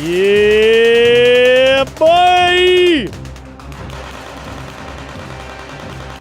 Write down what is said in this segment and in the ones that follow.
Yeah, boy!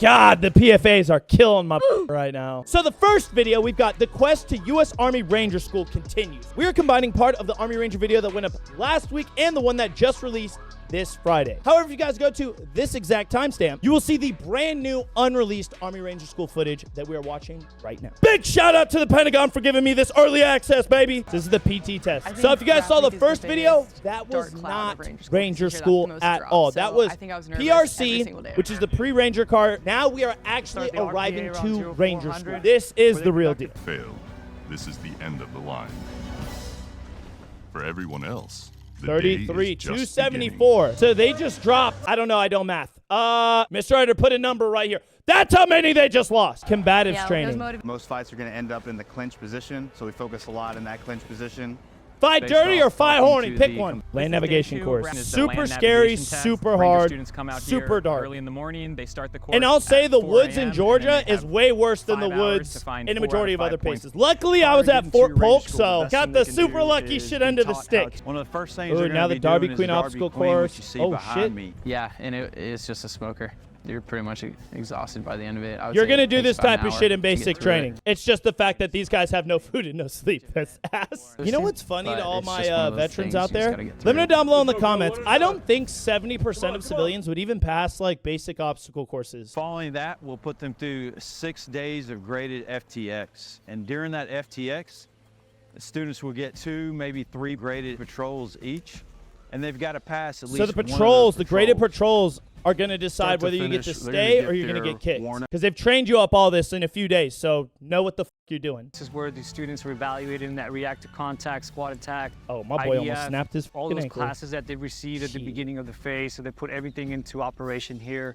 God, the PFAs are killing my right now. So the first video, we've got the quest to U.S. Army Ranger School continues. We are combining part of the Army Ranger video that went up last week and the one that just released this Friday. However, if you guys go to this exact timestamp, you will see the brand new unreleased Army Ranger School footage that we are watching right now. Big shout out to the Pentagon for giving me this early access, baby. This is the PT test. So if you guys saw the first video, that was not Ranger School at all. That was PRC, which is the pre-Ranger car. Now we are actually arriving to Ranger School. This is the real deal. Fail. This is the end of the line. For everyone else, 33, 274. So they just dropped. I don't know. I don't math. Mr. Ryder, put a number right here. That's how many they just lost. Combatives training. Most fights are going to end up in the clinch position, so we focus a lot in that clinch position. Fight dirty or fight horny? Pick one. Land navigation course. Super scary, super hard, super dark. Early in the morning, they start the course. And I'll say the woods in Georgia is way worse than the woods in a majority of other places. Luckily, I was at Fort Polk, so got the super lucky shit under the stick. One of the first things now the Darby Queen obstacle course. Oh shit. Yeah, and it's just a smoker. You're pretty much exhausted by the end of it. You're going to do this type of shit in basic training. It's just the fact that these guys have no food and no sleep. That's ass. You know what's funny to all my veterans out there? Let me know down below in the comments. I don't think 70% of civilians would even pass like basic obstacle courses. Following that, we'll put them through 6 days of graded FTX. And during that FTX, the students will get 2, maybe 3 graded patrols each. And they've got to pass at least So the patrols, the graded patrols, are going to decide whether you get to stay or you're going to get kicked. Because they've trained you up all this in a few days, so know what the f you're doing. This is where the students were evaluated in that react to contact, squad attack. Oh, my boy almost snapped his all those ankle. classes that they received at the beginning of the phase, so they put everything into operation here.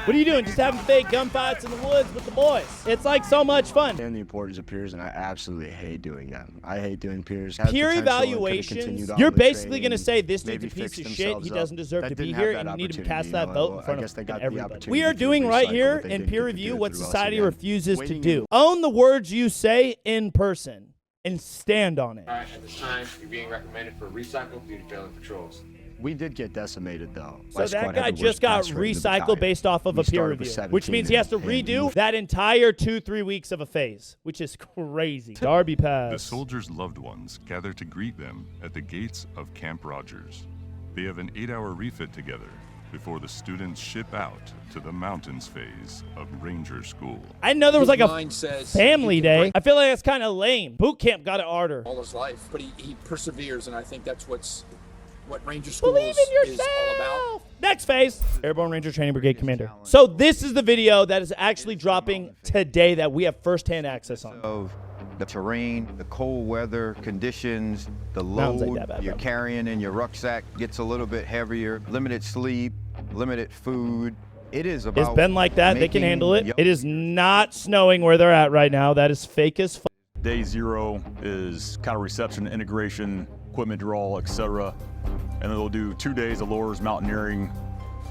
What are you doing? Just having fake gunfights in the woods with the boys. It's like so much fun. And the importance of peers, and I absolutely hate doing them. I hate doing peers. Peer evaluations, you're basically going to say this dude's a piece of shit, he doesn't deserve to be here, and you need to cast that vote in front of everybody. We are doing right here in peer review what society refuses to do. Own the words you say in person and stand on it. All right, at this time, you're being recommended for recycle due to failing patrols. We did get decimated, though. So that guy just got recycled based off of a peer review, which means he has to redo that entire 2-3 weeks of a phase, which is crazy. Darby Pass. The soldiers' loved ones gather to greet them at the gates of Camp Rogers. They have an 8-hour refit together before the students ship out to the mountains phase of Ranger School. I know there was like a family day. I feel like that's kind of lame. Boot camp got it harder. All his life, but he perseveres, and I think that's what Ranger School is all about. Next phase, Airborne Ranger Training Brigade Commander. So this is the video that is actually dropping today that we have firsthand access on. Of the terrain, the cold weather conditions, the load you're carrying in your rucksack gets a little bit heavier, limited sleep, limited food. It is about It's been like that. They can handle it. It is not snowing where they're at right now. That is fake as fuck. Day 0 is counter reception, integration, equipment draw, etc. And then they'll do 2 days of lures mountaineering.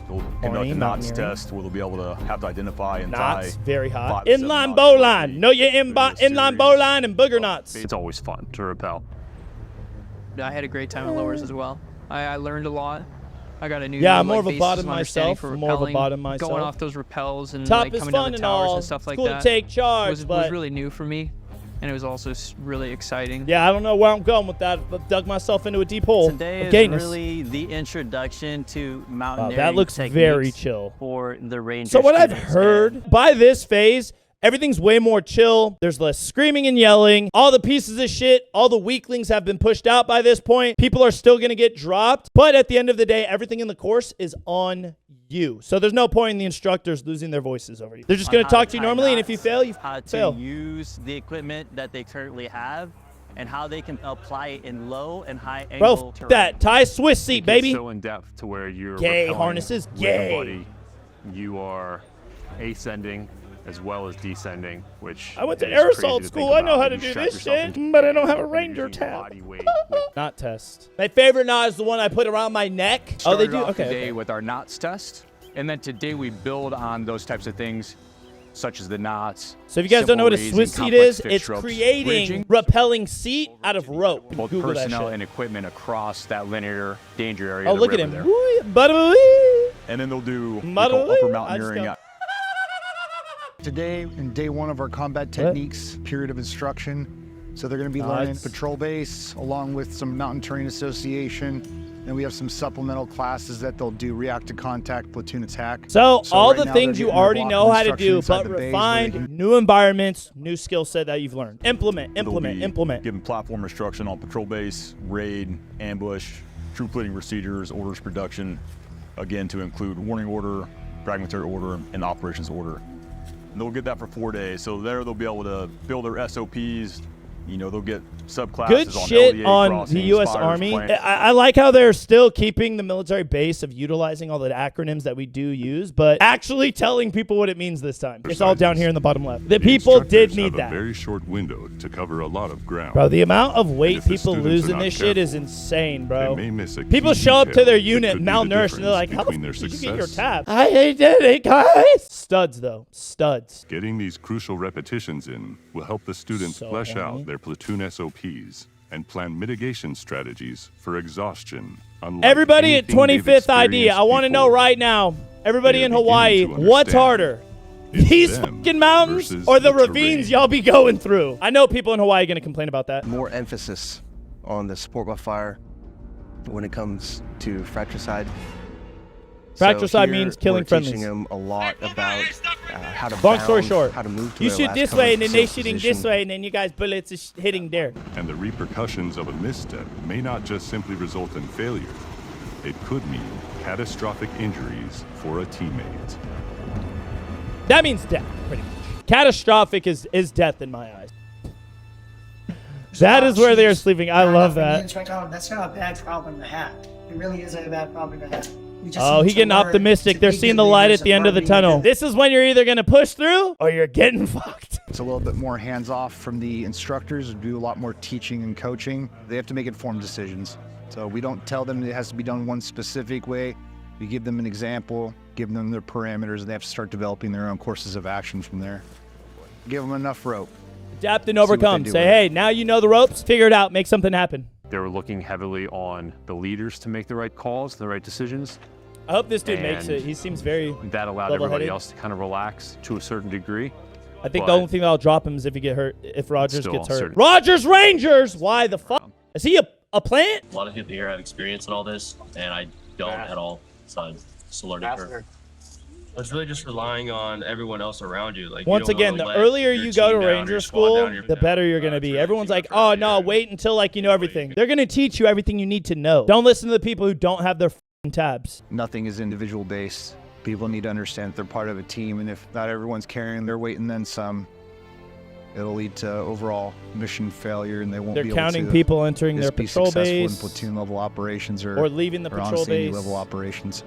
They'll conduct a knots test where they'll be able to have to identify and knots, tie. very hot. Inline bow line. Know your inline bow line and booger knots. It's always fun to rappel. I had a great time at lowers as well. I learned a lot. I got a new I'm more of a bottom myself. More of a bottom myself. Going off those rappels and top like is coming fun down the and towers all. and stuff like cool that. To take charge, was really new for me. And it was also really exciting. Yeah, I don't know where I'm going with that. I dug myself into a deep hole. Today is really the introduction to mountaineering. That looks very chill for the Ranger. So what I've heard by this phase, everything's way more chill. There's less screaming and yelling. All the pieces of shit, all the weaklings have been pushed out by this point. People are still going to get dropped. But at the end of the day, everything in the course is on you. So there's no point in the instructors losing their voices over you. They're just going to talk to you normally, and if you fail, you fail. How to use the equipment that they currently have and how they can apply it in low and high angle terrain. That tie Swiss seat, baby. So in depth to where you're gay harnesses, gay. You are ascending as well as descending, which I went to aerosol school. I know how to do this shit, but I don't have a ranger tab. Knot test. My favorite knot is the one I put around my neck. Oh, they do? Okay. Today with our knots test, and then today we build on those types of things such as the knots. So if you guys don't know what a simple Swiss raising, seat is, complex it's fixed ropes, creating bridging, repelling seat out of rope. both Google that personnel shit. and equipment across that linear danger area. Oh, of the look at river him. there. Woo, bada-wee. And then they'll do Muddle- upper I mountaineering. just Today, in day one of our combat techniques period of instruction, so they're going to be learning patrol base along with some mountain terrain association. And we have some supplemental classes that they'll do: react to contact, platoon attack. So all right the now things they're you getting their already block know how to instruction do, inside but the base where they refined, can- new environments, new skill set that you've learned. Implement, They'll implement, be implement. Giving platform instruction on patrol base, raid, ambush, troop leading procedures, orders production, again to include warning order, fragmentary order, and operations order. And they'll get that for 4 days. So there they'll be able to build their SOPs. You know, they'll get subclasses Good on shit LDA on crossings, the U.S. fires, Army. planes. I like how they're still keeping the military base of utilizing all the acronyms that we do use, but actually telling people what it means this time. It's all down here in the bottom left. The people did instructors need have a that. very short window to cover a lot of ground. Bro, the amount of weight And if the people students lose are in not this shit is careful, insane, bro. they may miss a People key show up to detail their that unit could be the malnourished and they're like, how the difference fuck between did their you get your success. tabs? I did it, guys. Studs, though. Studs. Getting these crucial repetitions in will help the students So flesh horny. out their platoon SOPs and plan mitigation strategies for exhaustion. unlike Everybody at anything they've 25th ID, I experienced want to know before. right now, everybody They are in Hawaii, beginning to what's understand harder? it's These them fucking mountains versus or the the ravines terrain. y'all be going through? I know people in Hawaii are going to complain about that. More emphasis on the support by fire when it comes to fratricide. Fratricide means killing we're friendlies. teaching them a lot about how to Long story bound, short, how to move to you their shoot last this cover way and then they safe shooting position. this way and then you guys bullets is hitting there. And the repercussions of a misstep may not just simply result in failure. It could mean catastrophic injuries for a teammate. That means death, pretty much. Catastrophic is death in my eyes. That is where they are sleeping. I love that. That's not a bad problem to have. It really isn't a bad problem to have. Oh, he getting optimistic. They're seeing the light at the end of the tunnel. This is when you're either going to push through or you're getting fucked. It's a little bit more hands-off from the instructors, do a lot more teaching and coaching. They have to make informed decisions. So we don't tell them it has to be done one specific way. We give them an example, give them their parameters, and they have to start developing their own courses of action from there. Give them enough rope. Adapt and See what they overcome. do Say, with it. hey, now you know the ropes. Figure it out. Make something happen. They were looking heavily on the leaders to make the right calls, the right decisions. I hope this dude makes And it. He seems very that allowed level-headed. everybody else to kind of relax to a certain degree. I think But the only thing that'll drop him is if he get hurt. If Rogers still gets hurt. certain- Rogers Rangers. Why the fuck? Is he a plant? A lot of people here have experience in all this, and I don't at all. So it's a learning curve. It's really just relying on everyone else around you. Like, Once you don't again, wanna the let earlier your you go team to down, Ranger your squad School, down, your- the better you're going to be. Everyone's like, oh, no, wait until like you know everything. They're going to teach you everything you need to know. Don't listen to the people who don't have their f***ing tabs. Nothing is individual based. People need to understand that they're part of a team, and if not everyone's carrying their weight and then some, it'll lead to overall mission failure, and they won't They're be able counting to people entering just their be patrol successful base in platoon level operations or leaving the or patrol on scene base. level operations.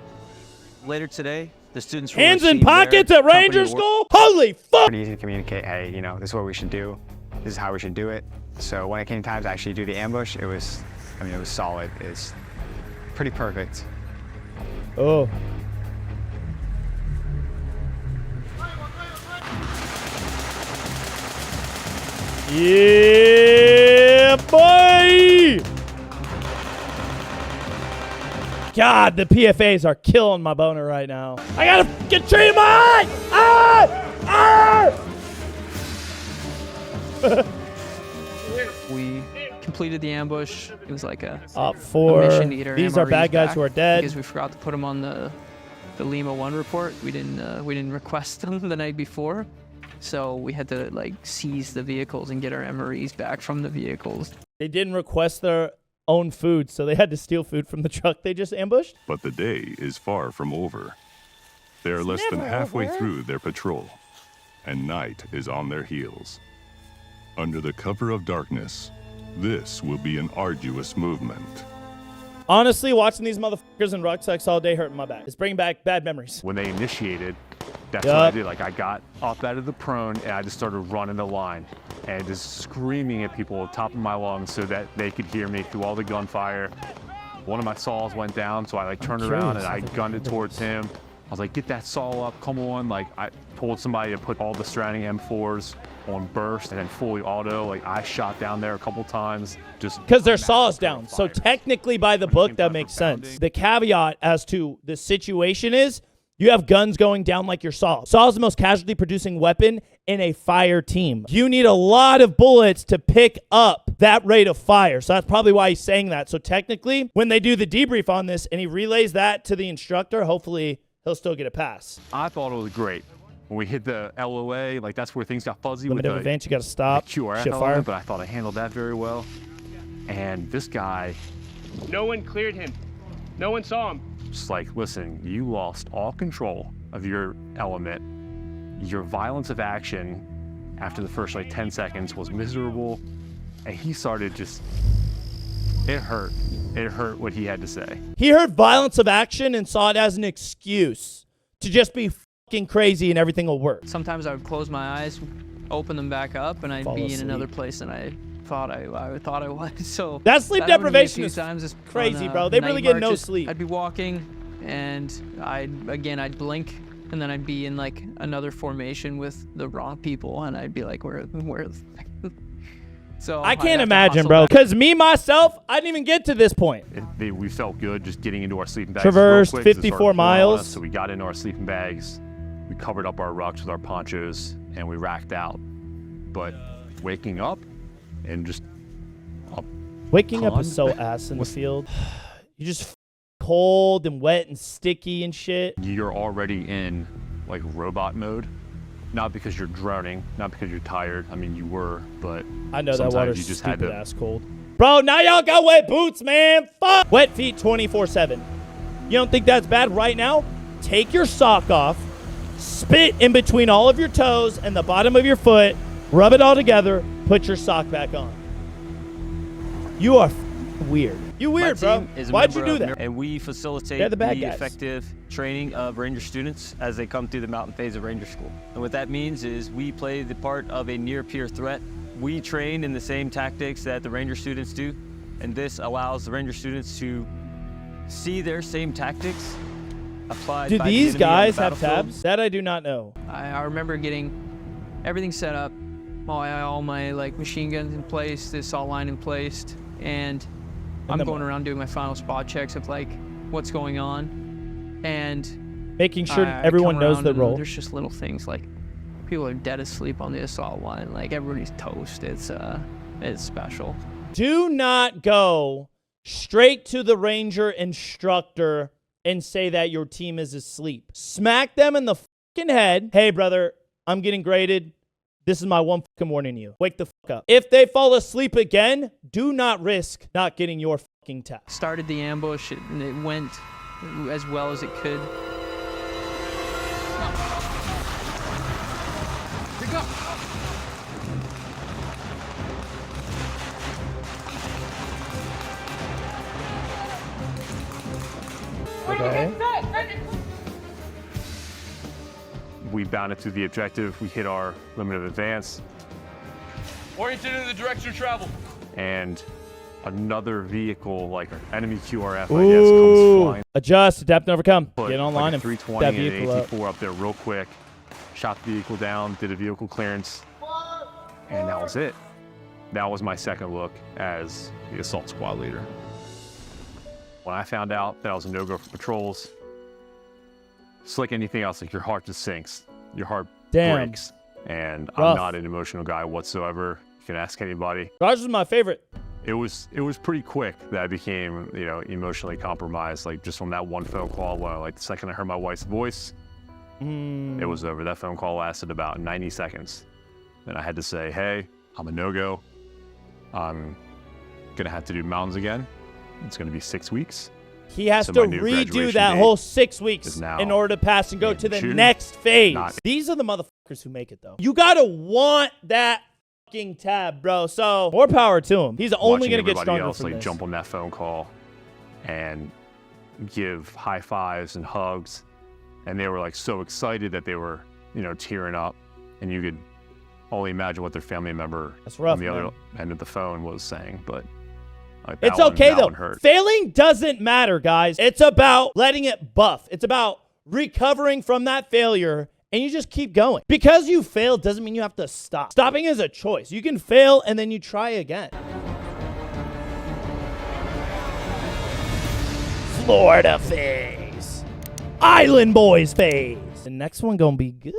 Later today, the students will Hands in receive their pockets at company Ranger award. School? Holy fuck! Pretty easy to communicate, hey, you know, this is what we should do. This is how we should do it. So when it came time to actually do the ambush, it was solid. It's pretty perfect. Oh. Yeah, boy! God, the PFAs are killing my boner right now. I gotta get tree in my eye! We completed the ambush. It was like a for mission to get our these are MREs bad guys back who are dead. because we forgot to put them on the Lima 1 report. We didn't request them the night before, so we had to like seize the vehicles and get our MREs back from the vehicles. They didn't request their own food, so they had to steal food from the truck they just ambushed. But the day is far from over. They are less than never halfway over. through their patrol, and night is on their heels. Under the cover of darkness, this will be an arduous movement. Honestly, watching these motherfuckers in rucksacks all day hurting my back. It's bringing back bad memories. When they initiated, that's what I did. Like, I got up out of the prone and I just started running the line and just screaming at people at the top of my lungs so that they could hear me through all the gunfire. One of my saws went down, so I like turned around and I gunned it towards him. I was like, get that saw up, come on. Like, told somebody to put all the surrounding M4s on burst and then fully auto. Like, I shot down there a couple times just because their saw is down. So technically by the book, that makes sense. The caveat as to the situation is you have guns going down like your saw. Saw is the most casualty producing weapon in a fire team. You need a lot of bullets to pick up that rate of fire. So that's probably why he's saying that. So technically, when they do the debrief on this and he relays that to the instructor, hopefully he'll still get a pass. I thought it was great. When we hit the LOA, like that's where things got fuzzy Limit with of the advance, you got to stop. QRF Shift element, fire. but I thought I handled that very well. And this guy, No one cleared him. No one saw him. just like, listen, you lost all control of your element. Your violence of action after the first like 10 seconds was miserable. And he started just, it hurt. It hurt what he had to say. He heard violence of action and saw it as an excuse to just be fucking crazy and everything will work. Sometimes I would close my eyes, open them back up, and I'd Fall be asleep. in another place than I thought I was. So That sleep happened to me a deprivation few is times just crazy, on, bro. They night really get no marches. sleep. I'd be walking, and I'd blink, and then I'd be in like another formation with the wrong people, and I'd be like, where? So I I'd can't have to imagine, hustle bro. back. Because me, myself, I didn't even get to this point. We felt good just getting into our sleeping bags. Traversed real quick 'cause it 54 started pouring on miles. us, so we got into our sleeping bags. We covered up our rucks with our ponchos, and we racked out. But waking up and just Waking up is so ass in the field. You just cold and wet and sticky and shit. You're already in like robot mode. Not because you're drowning, not because you're tired. I mean, you were, but I know that sometimes water's you just had stupid to. ass cold. Bro, now y'all got wet boots, man. Fuck. Wet feet 24/7. You don't think that's bad right now? Take your sock off, spit in between all of your toes and the bottom of your foot, rub it all together, put your sock back on. You are weird. You weird, My bro. team is a Why'd you member do of that? And we facilitate They're the bad the guys. effective training of Ranger students as they come through the mountain phase of Ranger School. And what that means is we play the part of a near-peer threat. We train in the same tactics that the Ranger students do, and this allows the Ranger students to see their same tactics applied Do by the these enemy on the guys have battlefield. tabs? That I do not know. I remember getting everything set up, all my like machine guns in place, this all line in place, and I'm then going what? around doing my final spot checks of like what's going on, and Making sure I everyone come knows around the and role. There's just little things like people are dead asleep on the assault line, like everybody's toast. It's special. Do not go straight to the Ranger instructor and say that your team is asleep. Smack them in the fucking head. Hey, brother, I'm getting graded. This is my one fucking warning to you. Wake the fuck up. If they fall asleep again, do not risk not getting your fucking test. Started the ambush, and it went as well as it could. Pick up. Okay. We bounded through the objective. We hit our limit of advance, Oriented in the direction of travel. and another vehicle, like an enemy QRF, I guess, comes Ooh. flying. Adjust, adapt, and overcome. Put Get online like a and f 320 that and an vehicle up. AT4 up there real quick. Shot the vehicle down, did a vehicle clearance, and that was it. That was my second look as the assault squad leader. When I found out that I was a no-go for patrols, it's like anything else, like your heart just sinks. Your heart Damn. breaks. And Rough. I'm not an emotional guy whatsoever. You can ask anybody. Raj was my favorite. It was pretty quick that I became, emotionally compromised. Like just from that one phone call, when the second I heard my wife's voice, it was over. That phone call lasted about 90 seconds. Then I had to say, hey, I'm a no-go. I'm gonna have to do mountains again. It's gonna be 6 weeks. He has So to my new redo graduation that date whole 6 weeks is now in order to pass and go to the June. next phase. Not- These are the motherfuckers who make it, though. You gotta want that fucking tab, bro. So more power to him. He's only Watching gonna get everybody stronger else from this. jump on that phone call and give high fives and hugs, and they were so excited that they were tearing up, and you could only imagine what their family member That's rough, on the man. other end of the phone was saying. But It's okay, though. Failing doesn't matter, guys. It's about letting it buff. It's about recovering from that failure and you just keep going. Because you failed doesn't mean you have to stop. Stopping is a choice. You can fail and then you try again. Florida phase. Island boys phase. The next one gonna be good.